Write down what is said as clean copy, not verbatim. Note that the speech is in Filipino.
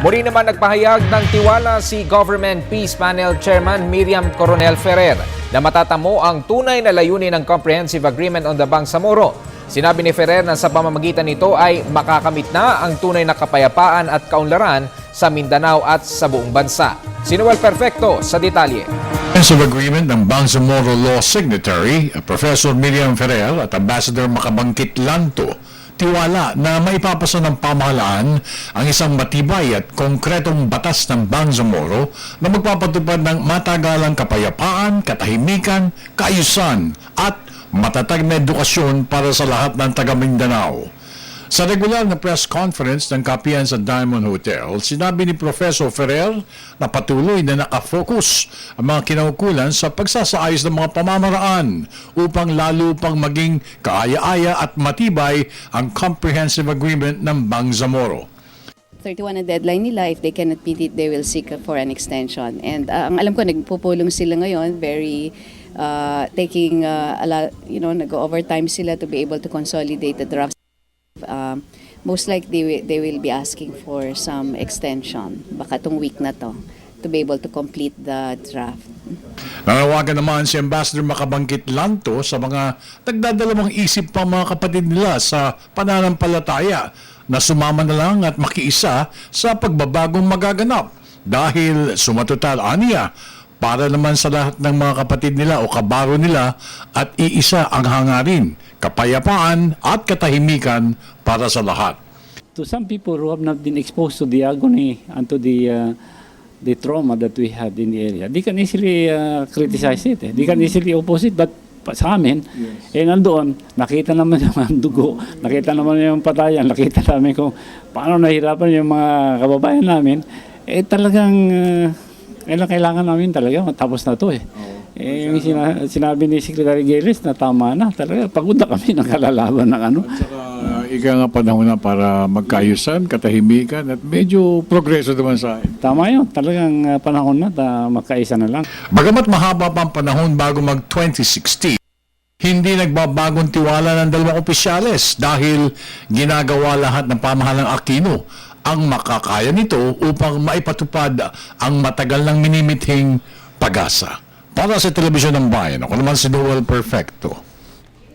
Muli naman nagpahayag ng tiwala si Government Peace Panel Chairman Miriam Coronel Ferrer na matatamo ang tunay na layunin ng Comprehensive Agreement on the Bangsamoro. Sinabi ni Ferrer na sa pamamagitan nito ay makakamit na ang tunay na kapayapaan at kaunlaran sa Mindanao at sa buong bansa. Si Noel Perfecto sa detalye. Comprehensive Agreement ng Bangsamoro Law Signatory, Professor Miriam Ferrer at Ambassador Makabangkit Lanto, tiwala na maipapasa ng pamahalaan ang isang matibay at konkretong batas ng Bangsamoro na magpapatupad ng matagalang kapayapaan, katahimikan, kaayusan at matatag na edukasyon para sa lahat ng taga-Mindanao. Sa regular na press conference ng Kapihan sa Diamond Hotel, sinabi ni Professor Ferrer na patuloy na nakafocus ang mga kinaukulan sa pagsasaayos ng mga pamamaraan upang lalo pang maging kaaya-aya at matibay ang Comprehensive Agreement ng Bangsamoro. 31 ang deadline nila. If they cannot meet it, they will seek for an extension. And ang alam ko, nagpupulong sila ngayon, very taking a lot, nag-overtime sila to be able to consolidate the drafts. Most likely they will be asking for some extension, baka itong week na to be able to complete the draft. Nanawagan naman si Ambassador Makabangkit Lanto sa mga nagdadalawang isip pa mga kapatid nila sa pananampalataya na sumama na lang at makiisa sa pagbabagong magaganap dahil sumatotal aniya para naman sa lahat ng mga kapatid nila o kabaro nila at iisa ang hangarin, kapayapaan at katahimikan para sa lahat. To some people who have not been exposed to the agony and to the trauma that we had in the area, they can easily criticize it. They can easily oppose it, but sa amin, nandoon, nakita naman yung dugo, nakita naman yung patayan, nakita namin kung paano nahirapan yung mga kababayan namin, talagang kailangan namin talaga matapos na to yung sinabi ni Secretary Geles na tama na talaga, pagod na kami ng kalalaban ng ano. At saka, ika nga panahon na para magkaayusan, katahimikan at medyo progreso naman sa akin. Tama yun, talagang panahon na magkaisa na lang. Bagamat mahaba pang panahon bago mag-2016, hindi nagbabagong tiwala ng dalawang opisyales dahil ginagawa lahat ng pamahalang Aquino ang makakaya nito upang maipatupad ang matagal ng minimithing pag-asa. Para sa Telebisyon ng Bayan, ako naman si Noel Perfecto.